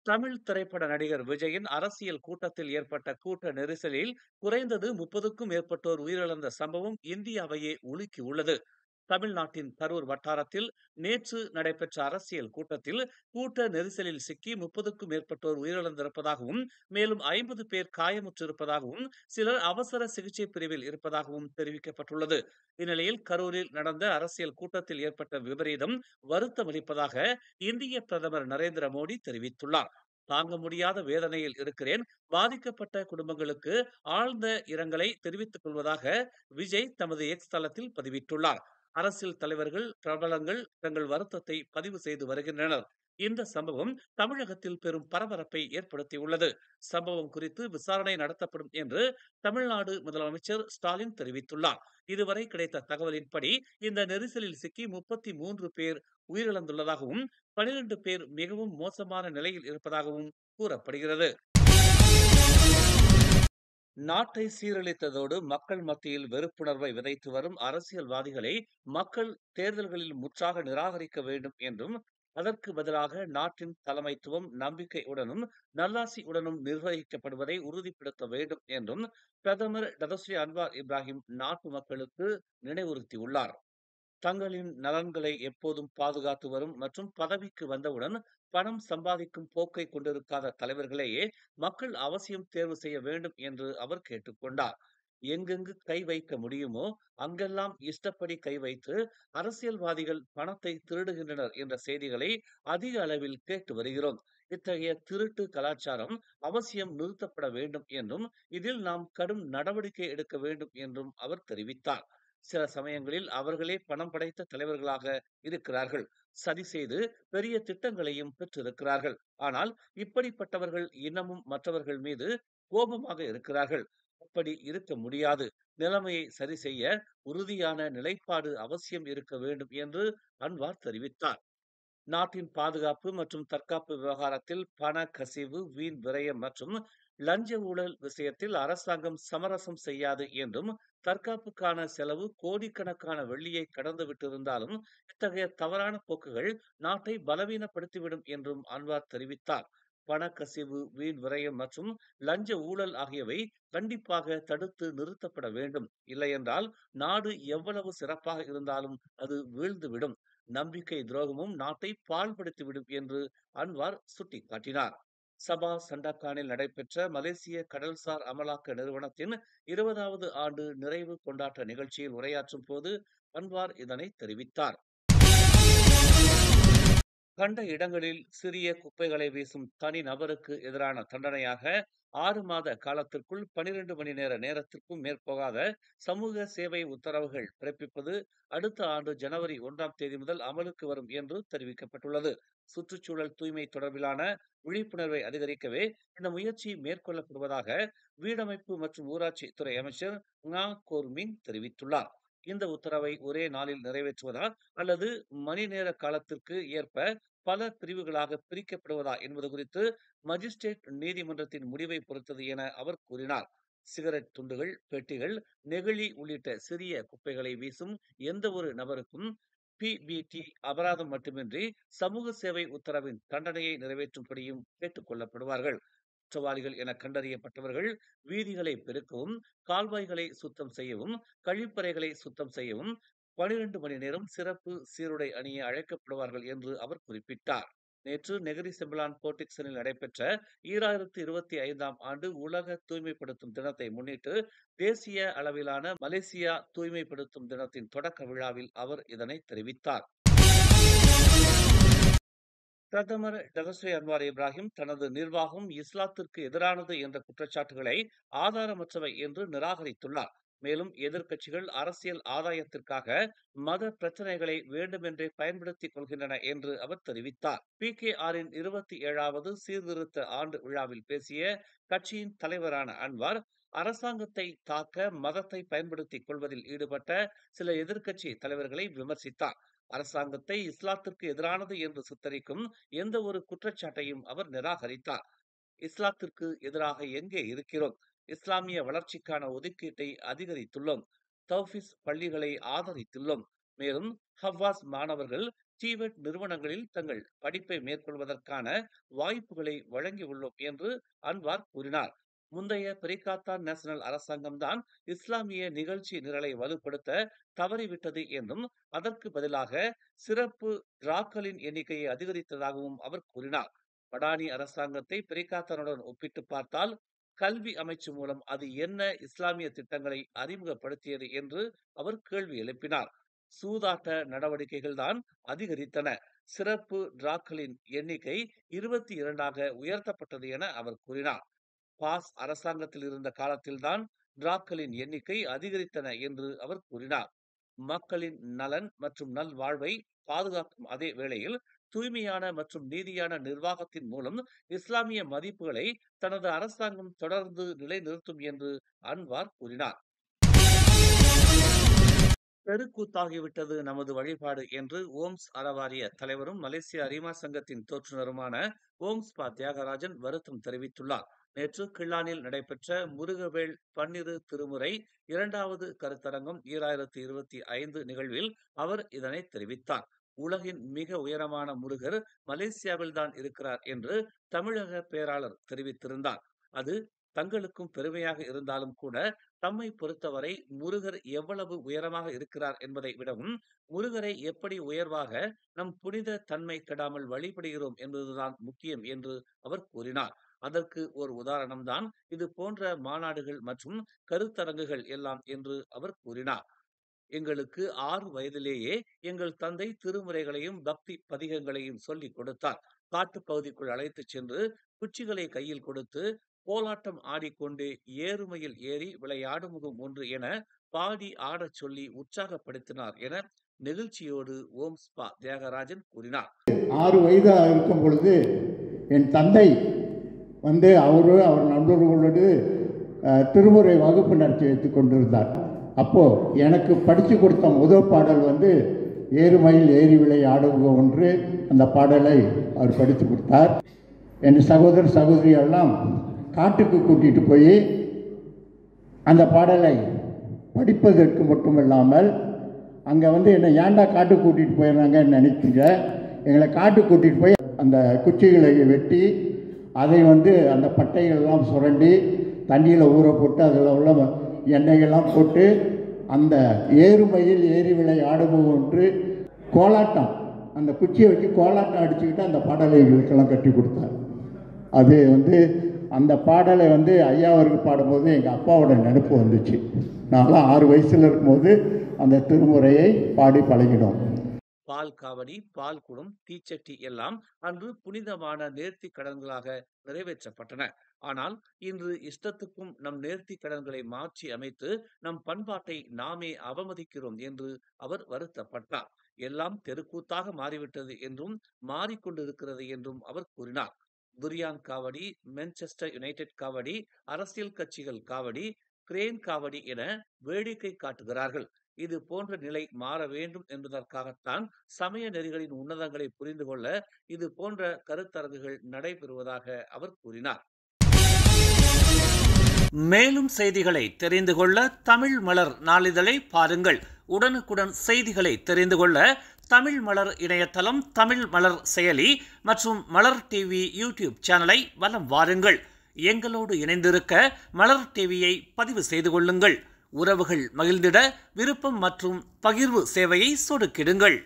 தமிழ் திரைப்பட நடிகர் விஜயின் அரசியல் கூட்டத்தில் ஏற்பட்ட கூட்ட நெரிசலில் குறைந்தது 30க்கும் மேற்பட்டோர் உயிரிழந்த சம்பவம் இந்தியாவையே உலுக்கியுள்ளது. தமிழ்நாட்டின் கரூர் வட்டாரத்தில் நேற்று நடைபெற்ற அரசியல் கூட்டத்தில் கூட்ட நெரிசலில் சிக்கி 30க்கும் மேற்பட்டோர் உயிரிழந்திருப்பதாகவும், மேலும் 50 பேர் காயமுற்றிருப்பதாகவும், சிலர் அவசர சிகிச்சை பிரிவில் இருப்பதாகவும் தெரிவிக்கப்பட்டுள்ளது. இந்நிலையில் கரூரில் நடந்த அரசியல் கூட்டத்தில் ஏற்பட்ட விபரீதம் வருத்தமளிப்பதாக இந்திய பிரதமர் நரேந்திர மோடி தெரிவித்துள்ளார். தாங்க முடியாத வேதனையில் இருக்கிறேன். பாதிக்கப்பட்ட குடும்பங்களுக்கு ஆழ்ந்த இரங்கலை தெரிவித்துக் கொள்வதாக விஜய் தமது எக்ஸ் தளத்தில் பதிவிட்டுள்ளார். அரசியல் தலைவர்கள், பிரபலங்கள் தங்கள் வருத்தத்தை பதிவு செய்து வருகின்றனர். இந்த சம்பவம் தமிழகத்தில் பெரும் பரபரப்பை ஏற்படுத்தியுள்ளது. சம்பவம் குறித்து விசாரணை நடத்தப்படும் என்று தமிழ்நாடு முதலமைச்சர் ஸ்டாலின் தெரிவித்துள்ளார். இதுவரை கிடைத்த தகவலின்படி இந்த நெரிசலில் சிக்கி 33 பேர் உயிரிழந்துள்ளதாகவும், 12 பேர் மிகவும் மோசமான நிலையில் இருப்பதாகவும் கூறப்படுகிறது. நாட்டை சீரழித்ததோடு மக்கள் மத்தியில் வெறுப்புணர்வை விதைத்து வரும் அரசியல்வாதிகளை மக்கள் தேர்தல்களில் முற்றாக நிராகரிக்க வேண்டும் என்றும், அதற்கு பதிலாக நாட்டின் தலைமைத்துவம் நம்பிக்கையுடனும் நல்லாசியுடனும் நிர்வகிக்கப்படுவதை உறுதிப்படுத்த வேண்டும் என்றும் பிரதமர் டதஸ்ரீ அன்வார் இப்ராஹிம் நாட்டு மக்களுக்கு நினைவுறுத்தியுள்ளார். தங்களின் நலன்களை எப்போதும் பாதுகாத்து வரும் மற்றும் பதவிக்கு வந்தவுடன் பணம் சம்பாதிக்கும் போக்கை கொண்டிருக்காத தலைவர்களையே மக்கள் அவசியம் தேர்வு செய்ய வேண்டும் என்று அவர் கேட்டுக்கொண்டார். எங்கெங்கு கை வைக்க முடியுமோ அங்கெல்லாம் இஷ்டப்படி கை வைத்து அரசியல்வாதிகள் பணத்தை திருடுகின்றனர் என்ற செய்திகளை அதிக அளவில் கேட்டு வருகிறோம். இத்தகைய திருட்டு கலாச்சாரம் அவசியம் நிறுத்தப்பட வேண்டும் என்றும், இதில் நாம் கடும் நடவடிக்கை எடுக்க வேண்டும் என்றும் அவர் தெரிவித்தார். சில சமயங்களில் அவர்களே பணம் படைத்த தலைவர்களாக இருக்கிறார்கள். சதி செய்து பெரிய திட்டங்களையும் பெற்றிருக்கிறார்கள். ஆனால் இப்படிப்பட்டவர்கள் இன்னமும் மற்றவர்கள் மீது கோபமாக இருக்கிறார்கள். அப்படி இருக்க முடியாது. நிலைமையை சரி செய்ய உறுதியான நிலைப்பாடு அவசியம் இருக்க வேண்டும் என்று அன்வார் தெரிவித்தார். நாட்டின் பாதுகாப்பு மற்றும் தற்காப்பு விவகாரத்தில் பண கசிவு, வீண் விரயம் மற்றும் லஞ்ச ஊழல் விஷயத்தில் அரசாங்கம் சமரசம் செய்யாது என்றும், தற்காப்புக்கான செலவு கோடிக்கணக்கான வெள்ளியை கடந்து விட்டிருந்தாலும் இத்தகைய தவறான போக்குகள் நாட்டை பலவீனப்படுத்திவிடும் என்றும் அன்வார் தெரிவித்தார். பணக்கசிவு, வீண் விரயம் மற்றும் லஞ்ச ஊழல் ஆகியவை கண்டிப்பாக தடுத்து நிறுத்தப்பட வேண்டும். இல்லையென்றால் நாடு எவ்வளவு சிறப்பாக இருந்தாலும் அது வீழ்ந்துவிடும். நம்பிக்கை துரோகமும் நாட்டை பாழ்படுத்திவிடும் என்று அன்வார் சுட்டிக்காட்டினார். சபா சண்டக்கானில் நடைபெற்ற மலேசிய கடல்சார் அமலாக்க நிறுவனத்தின் 20வது ஆண்டு நிறைவு கொண்டாட்ட நிகழ்ச்சியில் உரையாற்றும் போது அன்வார் இதனை தெரிவித்தார். கண்ட இடங்களில் சிறிய குப்பைகளை வீசும் தனி நபருக்கு எதிரான தண்டனையாக 6 மாத காலத்திற்குள் 12 மணி நேரத்திற்கும் மேற்போகாத சமூக சேவை உத்தரவுகள் பிறப்பிப்பது அடுத்த ஆண்டு ஜனவரி 1ஆம் தேதி முதல் அமலுக்கு வரும் என்று தெரிவிக்கப்பட்டுள்ளது. சுற்றுச்சூழல் தூய்மை தொடர்பிலான விழிப்புணர்வை அதிகரிக்கவே இந்த முயற்சி மேற்கொள்ளப்படுவதாக வீடமைப்பு மற்றும் ஊராட்சி துறை அமைச்சர் ngா கோர்மிங் தெரிவித்துள்ளார். இந்த உத்தரவை ஒரே நாளில் நிறைவேற்றுவதா அல்லது மணி நேர காலத்திற்கு ஏற்ப பல பிரிவுகளாக பிரிக்கப்படுவதா என்பது குறித்து மஜிஸ்ட்ரேட் நீதிமன்றத்தின் முடிவை பொறுத்தது என அவர் கூறினார். சிகரெட் துண்டுகள், பெட்டிகள், நெகிழி உள்ளிட்ட சிறிய குப்பைகளை வீசும் எந்த ஒரு நபருக்கும் பிபிடி அபராதம் மட்டுமின்றி சமூக சேவை உத்தரவின் தண்டனையை நிறைவேற்றும்படியும் கேட்டுக் கொள்ளப்படுவார்கள். குற்றவாளிகள் என கண்டறியப்பட்டவர்கள் வீதிகளை பெருக்கவும், கால்வாய்களை சுத்தம் செய்யவும், கழிப்பறைகளை சுத்தம் செய்யவும் 12 மணி நேரம் சிறப்பு சீருடை அணிய அழைக்கப்படுவார்கள் என்று அவர் குறிப்பிட்டார். நேற்று நெகிரி செம்பிலான் போர்டிக்சனில் நடைபெற்ற 2025ஆம் ஆண்டு உலக தூய்மைப்படுத்தும் தினத்தை முன்னிட்டு தேசிய அளவிலான மலேசியா தூய்மைப்படுத்தும் தினத்தின் தொடக்க விழாவில் அவர் இதனை தெரிவித்தார். பிரதமர் டதஸ்ரீ அன்வார் இப்ராஹிம் தனது நிர்வாகம் இஸ்லாத்திற்கு எதிரானது என்ற குற்றச்சாட்டுகளை ஆதாரமற்றவை என்று நிராகரித்துள்ளார். மேலும் எதிர்க்கட்சிகள் அரசியல் ஆதாயத்திற்காக மத பிரச்சனைகளை வேண்டுமென்றே பயன்படுத்திக் கொள்கின்றன என்று அவர் தெரிவித்தார். PKRன் 27வது சீர்திருத்த ஆண்டு விழாவில் பேசிய கட்சியின் தலைவரான அன்வார், அரசாங்கத்தை தாக்க மதத்தை பயன்படுத்திக் கொள்வதில் ஈடுபட்ட சில எதிர்க்கட்சி தலைவர்களை விமர்சித்தார். அரசாங்கத்தை இஸ்லாத்திற்கு எதிரானது என்று சித்தரிக்கும் எந்த ஒரு குற்றச்சாட்டையும் அவர் நிராகரித்தார். இஸ்லாத்திற்கு எதிராக எங்கே இருக்கிறோம்? இஸ்லாமிய வளர்ச்சிக்கான ஒதுக்கீட்டை அதிகரித்துள்ளோம். தௌஃபீஸ் பள்ளிகளை ஆதரித்துள்ளோம். மேலும் ஹவ்வாஸ் மாணவர்கள் டிவெட் நிறுவனங்களில் தங்கள் படிப்பை மேற்கொள்வதற்கான வாய்ப்புகளை வழங்கியுள்ளோம் என்று அன்வார் கூறினார். முந்தைய பெரிகாத்தான் நேஷனல் அரசாங்கம்தான் இஸ்லாமிய நிகழ்ச்சி நிரலை வலுப்படுத்த தவறிவிட்டது என்றும் அதற்கு பதிலாக சிறப்பு டிராக்களின் எண்ணிக்கையை அதிகரித்ததாகவும் அவர் கூறினார். படானி அரசாங்கத்தை பெரிகாத்தானுடன் ஒப்பிட்டு பார்த்தால் கல்வி அமைச்சு மூலம் அது என்ன இஸ்லாமிய திட்டங்களை அறிமுகப்படுத்தியது என்று அவர் கேள்வி எழுப்பினார். சூதாட்ட நடவடிக்கைகள் தான் அதிகரித்தன. சிறப்பு டிராக்களின் எண்ணிக்கை 22ஆக உயர்த்தப்பட்டது என அவர் கூறினார். பாஸ் அரசாங்கத்தில் இருந்த காலத்தில்தான் டிராக்களின் எண்ணிக்கை அதிகரித்தன என்று அவர் கூறினார். மக்களின் நலன் மற்றும் நல்வாழ்வை பாதுகாக்கும் அதே வேளையில் தூய்மையான மற்றும் நீதியான நிர்வாகத்தின் மூலம் இஸ்லாமிய மதிப்புகளை தனது அரசாங்கம் தொடர்ந்து நிலைநிறுத்தும் என்று அன்வார் கூறினார். தெருக்கூத்தாகிவிட்டது நமது வழிபாடு என்று ஓம்ஸ் அறவாரிய தலைவரும் மலேசிய அரிமா சங்கத்தின் தோற்றுநருமான ஓம்ஸ்பா தியாகராஜன் வருத்தம் தெரிவித்துள்ளார். நேற்று கிள்ளானில் நடைபெற்ற முருகவேள் பன்னிரு திருமுறை 2வது கருத்தரங்கம் 2025 நிகழ்வில் அவர் இதனை தெரிவித்தார். உலகின் மிக உயரமான முருகர் மலேசியாவில் தான் இருக்கிறார் என்று தமிழக பேராளர் தெரிவித்திருந்தார். அது தங்களுக்கும் பெருமையாக இருந்தாலும் கூட தம்மை பொறுத்தவரை முருகர் எவ்வளவு உயரமாக இருக்கிறார் என்பதை விடவும் முருகரை எப்படி உயர்வாக நம் புனித தன்மை கெடாமல் வழிபடுகிறோம் என்பதுதான் முக்கியம் என்று அவர் கூறினார். அதற்கு ஒரு உதாரணம்தான் இது போன்ற மாநாடுகள் மற்றும் கருத்தரங்குகள் எல்லாம் என்று அவர் கூறினார். எங்களுக்கு 6 வயதிலேயே எங்கள் தந்தை திருமுறைகளையும் பக்தி பதிகங்களையும் சொல்லிக் கொடுத்தார். காட்டுப்பகுதிக்குள் அழைத்துச் சென்று குச்சிகளை கையில் கொடுத்து கோலாட்டம் ஆடிக்கொண்டு ஏறுமையில் ஏறி விளையாடும் முகம் ஒன்று என பாடி ஆடச் சொல்லி உற்சாகப்படுத்தினார் என நெகிழ்ச்சியோடு ஓம்ஸ்பா தியாகராஜன் கூறினார். 6 வயதாக இருக்கும் பொழுது என் தந்தை அவர் நண்பர்களோடு திருமுறை வகுப்பு நடத்தி வைத்து கொண்டிருந்தார். அப்போது எனக்கு படித்து கொடுத்த முதல் பாடல் ஏறுமையில் ஏறி விளையாடும் ஒன்று. அந்த பாடலை அவர் படித்து கொடுத்தார். என் சகோதர சகோதரியெல்லாம் காட்டுக்கு கூட்டிகிட்டு போய் அந்த பாடலை படிப்பதற்கு மட்டுமில்லாமல் அங்கே என்னை ஏன்டா காட்டுக்கு கூட்டிகிட்டு போயிடுறாங்கன்னு நினைக்கிங்க. எங்களை காட்டுக்கு கூட்டிகிட்டு போய் அந்த குச்சிகளை வெட்டி அதை அந்த பட்டைகள்லாம் சுரண்டி தண்ணியில் ஊற போட்டு அதில் உள்ள எண்ணெய்கள்லாம் போட்டு அந்த ஏறுமையில் ஏறி விளையாடும் ஒன்று கோலாட்டம், அந்த குச்சியை வச்சு கோலாட்டம் அடிச்சுக்கிட்டு அந்த பாடலை எங்களுக்கெல்லாம் கட்டி கொடுத்தார். அது அந்த பாடலை ஐயா அவர்கள் பாடும்போது எங்கள் அப்பாவோட நினைப்பு வந்துச்சு. நான்லாம் 6 வயசில் இருக்கும்போது அந்த திருமுறையை பாடி பழகினோம். பால் காவடி, பால் குடம், தீச்சட்டி எல்லாம் அன்று புனிதமான நேர்த்தி கடன்களாக நிறைவேற்றப்பட்டன. ஆனால் இன்று இஷ்டத்துக்கும் நம் நேர்த்தி கடன்களை மாற்றி அமைத்து நம் பண்பாட்டை நாமே அவமதிக்கிறோம் என்று அவர் வருத்தப்பட்டார். எல்லாம் தெருக்கூத்தாக மாறிவிட்டது என்றும் மாறிக்கொண்டிருக்கிறது என்றும் அவர் கூறினார். துரியான் காவடி, மான்செஸ்டர் யுனைடெட் காவடி, அரசியல் கட்சிகள் காவடி, கிரேன் காவடி என வேடிக்கை காட்டுகிறார்கள். இது போன்ற நிலை மாற வேண்டும் என்பதற்காகத்தான் சமய நெறிகளின் உன்னதங்களை புரிந்து கொள்ள இது போன்ற கருத்தரங்குகள் நடைபெறுவதாக அவர் கூறினார். மேலும் செய்திகளை தெரிந்து கொள்ள தமிழ் மலர் நாளிதழை பாருங்கள். உடனுக்குடன் செய்திகளை தெரிந்து கொள்ள தமிழ் மலர் இணையதளம், தமிழ் மலர் செயலி மற்றும் மலர் டிவி யூடியூப் சேனலை வலம் வாருங்கள். எங்களோடு இணைந்திருக்க மலர் டிவியை பதிவு செய்து கொள்ளுங்கள். உறவுகள் மகிழ்ந்திட விருப்பம் மற்றும் பகிர்வு சேவையை சொடுக்கிடுங்கள்.